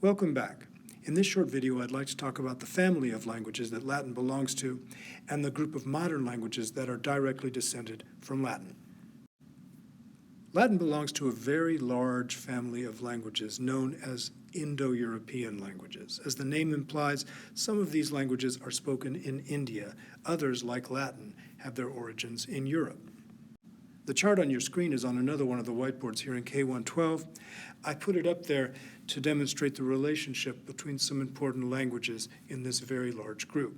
Welcome back. In this short video, I'd like to talk about the family of languages that Latin belongs to and the group of modern languages that are directly descended from Latin. Latin belongs to a very large family of languages known as Indo-European languages. As the name implies, some of these languages are spoken in India. Others, like Latin, have their origins in Europe. The chart on your screen is on another one of the whiteboards here in K112. I put it up there to demonstrate the relationship between some important languages in this very large group.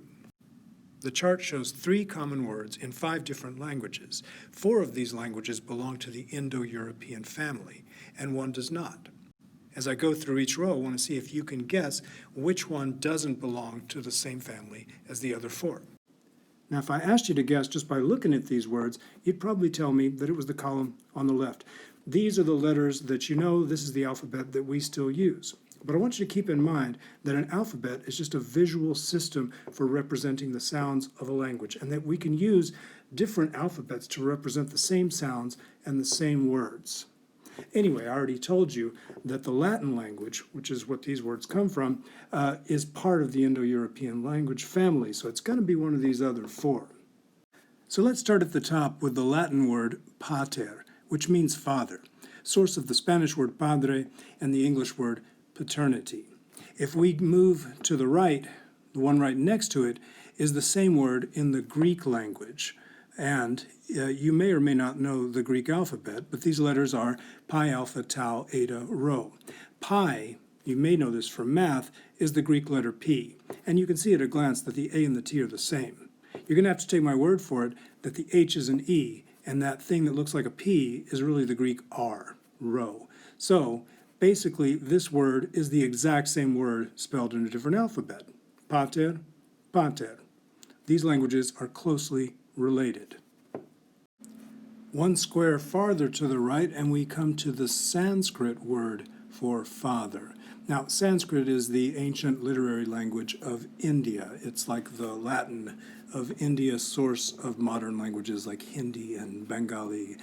The chart shows 3 common words in 5 different languages. 4 of these languages belong to the Indo-European family, and 1 does not. As I go through each row, I want to see if you can guess which one doesn't belong to the same family as the other 4. Now, if I asked you to guess just by looking at these words, you'd probably tell me that it was the column on the left. These are the letters that you know. This is the alphabet that we still use. But I want you to keep in mind that an alphabet is just a visual system for representing the sounds of a language, and that we can use different alphabets to represent the same sounds and the same words. Anyway, I already told you that the Latin language, which is what these words come from, is part of the Indo-European language family, so it's going to be one of these other 4. So let's start at the top with the Latin word pater, which means father, source of the Spanish word padre and the English word paternity. If we move to the right, the one right next to it is the same word in the Greek language. And you may or may not know the Greek alphabet, but these letters are pi, alpha, tau, eta, rho. Pi, you may know this from math, is the Greek letter P. And you can see at a glance that the A and the T are the same. You're going to have to take my word for it that the H is an E, and that thing that looks like a P is really the Greek R, rho. So basically, this word is the exact same word spelled in a different alphabet. Pater, pater. These languages are closely related. One square farther to the right, and we come to the Sanskrit word for father. Now, Sanskrit is the ancient literary language of India. It's like the Latin of India, source of modern languages like Hindi and Bengali.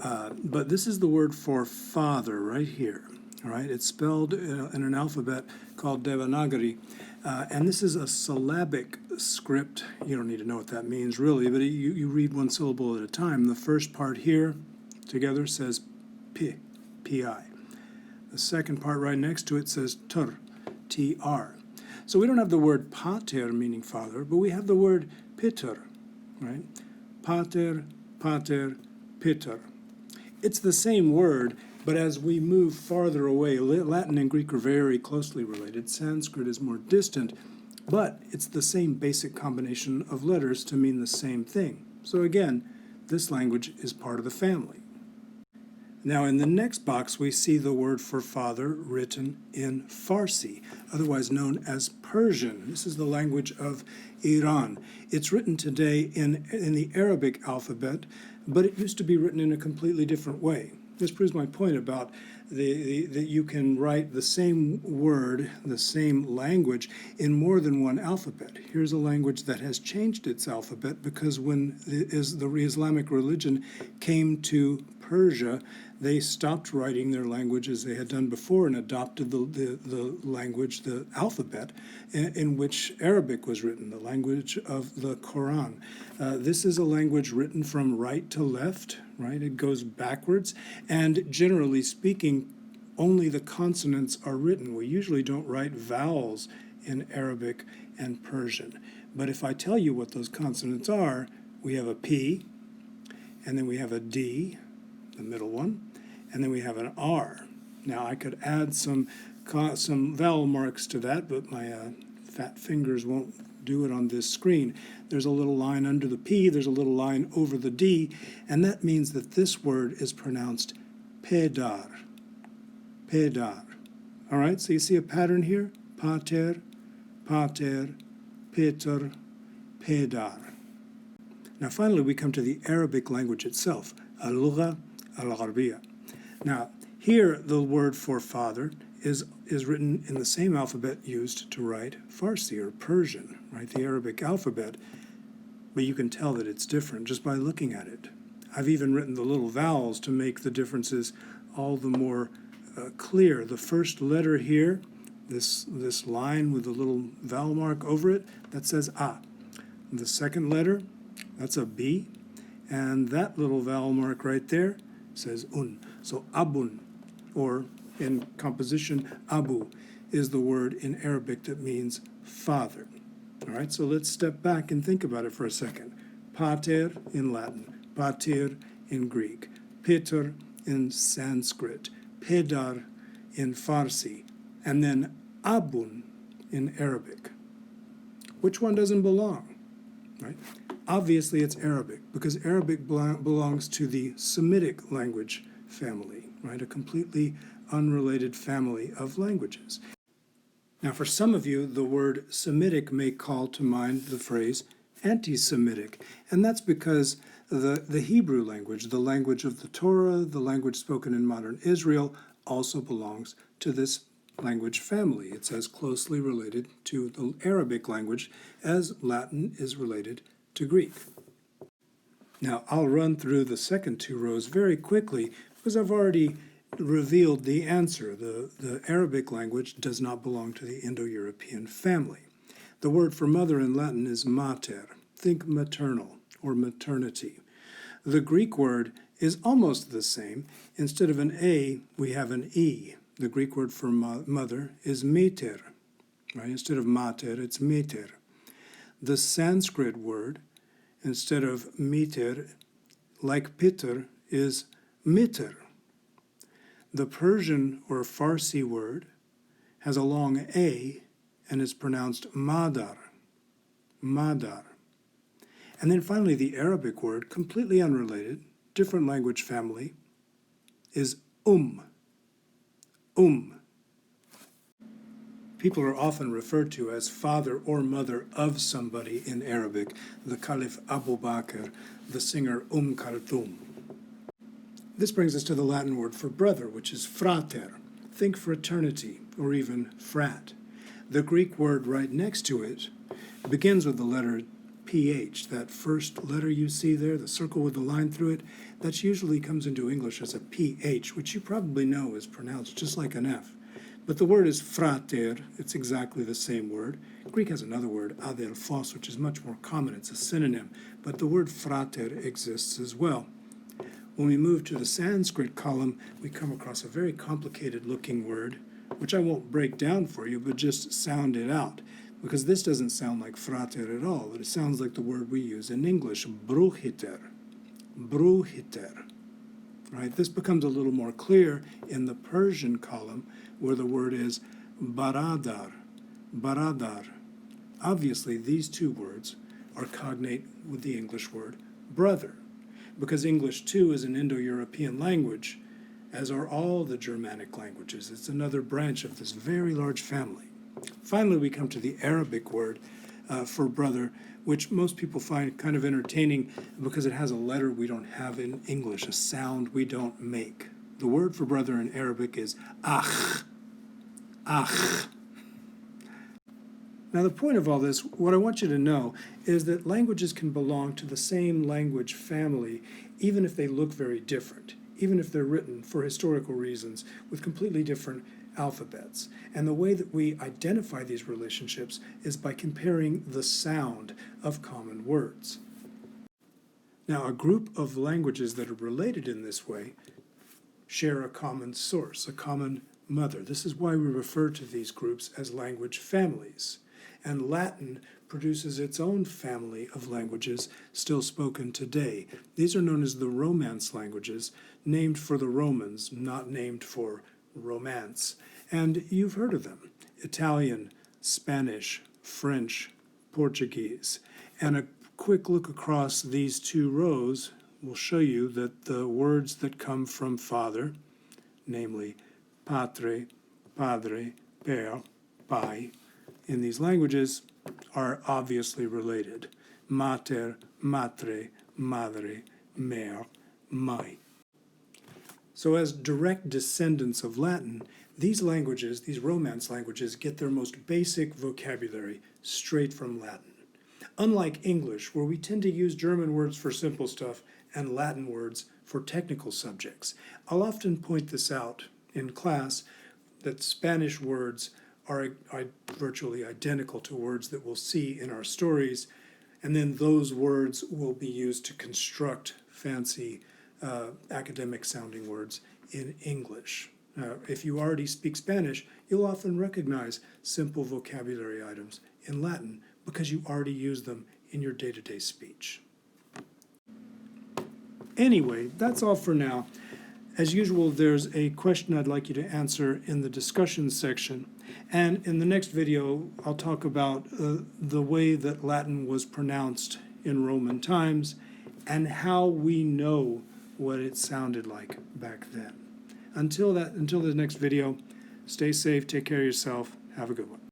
But this is the word for father right here. All right, it's spelled in an alphabet called Devanagari, and this is a syllabic script. You don't need to know what that means, really, but you read one syllable at a time. The first part here together says P, P-I. The second part right next to it says Tur, T-R. So we don't have the word pater, meaning father, but we have the word Pitter, right? Pater, pater, Pitter. It's the same word, but as we move farther away, Latin and Greek are very closely related. Sanskrit is more distant, but it's the same basic combination of letters to mean the same thing. So again, this language is part of the family. Now in the next box, we see the word for father written in Farsi, otherwise known as Persian. This is the language of Iran. It's written today in the Arabic alphabet, but it used to be written in a completely different way. This proves my point about that you can write the same word, the same language, in more than one alphabet. Here's a language that has changed its alphabet because when the Islamic religion came to Persia, they stopped writing their language as they had done before and adopted the language, the alphabet, in which Arabic was written, the language of the Quran. This is a language written from right to left, right? It goes backwards, and generally speaking, only the consonants are written. We usually don't write vowels in Arabic and Persian. But if I tell you what those consonants are, we have a P, and then we have a D, the middle one, and then we have an R. Now I could add some vowel marks to that, but my fat fingers won't do it on this screen. There's a little line under the P, there's a little line over the D, and that means that this word is pronounced pedar. Pedar. All right, so you see a pattern here? Pater, pater, peter, pedar. Now finally we come to the Arabic language itself, al-lugha al-Arabiya. Now here the word for father is written in the same alphabet used to write Farsi or Persian, right? The Arabic alphabet, but you can tell that it's different just by looking at it. I've even written the little vowels to make the differences all the more clear. The first letter here this line with a little vowel mark over it, that says A. The second letter, that's a B, and that little vowel mark right there says Un. So abun, or in composition, abu, is the word in Arabic that means father. All right, so let's step back and think about it for a second. Pater in Latin, pater in Greek, Peter in Sanskrit, pedar in Farsi, and then abun in Arabic. Which one doesn't belong? Right? Obviously it's Arabic, because Arabic belongs to the Semitic language family, right? A completely unrelated family of languages. Now, for some of you, the word Semitic may call to mind the phrase anti-Semitic, and that's because the Hebrew language, the language of the Torah, the language spoken in modern Israel, also belongs to this language family. It's as closely related to the Arabic language as Latin is related to Greek. Now, I'll run through the second two rows very quickly because I've already revealed the answer. The Arabic language does not belong to the Indo-European family. The word for mother in Latin is mater. Think maternal or maternity. The Greek word is almost the same. Instead of an A, we have an E. The Greek word for mother is meter. Right? Instead of mater, it's meter. The Sanskrit word, instead of meter, like Peter, is mitter. The Persian or Farsi word has a long A and is pronounced madar, madar. And then finally, the Arabic word, completely unrelated, different language family, is People are often referred to as father or mother of somebody in Arabic, the Caliph Abu Bakr, the singer Kulthum. This brings us to the Latin word for brother, which is frater. Think fraternity, or even frat. The Greek word right next to it begins with the letter PH. That first letter you see there, the circle with the line through it, that usually comes into English as a PH, which you probably know is pronounced just like an F. But the word is frater. It's exactly the same word. Greek has another word, adelphos, which is much more common. It's a synonym. But the word frater exists as well. When we move to the Sanskrit column, we come across a very complicated looking word, which I won't break down for you, but just sound it out. Because this doesn't sound like frater at all. It sounds like the word we use in English, bruhiter. Bruhiter. Right? This becomes a little more clear in the Persian column, where the word is baradar. Baradar. Obviously, these two words are cognate with the English word brother, because English, too, is an Indo-European language, as are all the Germanic languages. It's another branch of this very large family. Finally, we come to the Arabic word for brother, which most people find kind of entertaining because it has a letter we don't have in English, a sound we don't make. The word for brother in Arabic is akh. Akh. Now, the point of all this, what I want you to know, is that languages can belong to the same language family, even if they look very different, even if they're written for historical reasons with completely different alphabets. And the way that we identify these relationships is by comparing the sound of common words. Now, a group of languages that are related in this way share a common source, a common mother. This is why we refer to these groups as language families. And Latin produces its own family of languages still spoken today. These are known as the Romance languages, named for the Romans, not named for romance. And you've heard of them: Italian, Spanish, French, Portuguese. And a quick look across these two rows will show you that the words that come from father, namely patre, padre, per, pai, in these languages are obviously related. Mater, matre, madre, mer, mai. So as direct descendants of Latin, these languages, these Romance languages, get their most basic vocabulary straight from Latin. Unlike English, where we tend to use German words for simple stuff and Latin words for technical subjects. I'll often point this out in class, that Spanish words are virtually identical to words that we'll see in our stories, and then those words will be used to construct fancy academic-sounding words in English. If you already speak Spanish, you'll often recognize simple vocabulary items in Latin because you already use them in your day-to-day speech. Anyway, that's all for now. As usual, there's a question I'd like you to answer in the discussion section. And in the next video, I'll talk about the way that Latin was pronounced in Roman times and how we know what it sounded like back then. Until the next video, stay safe, take care of yourself, have a good one.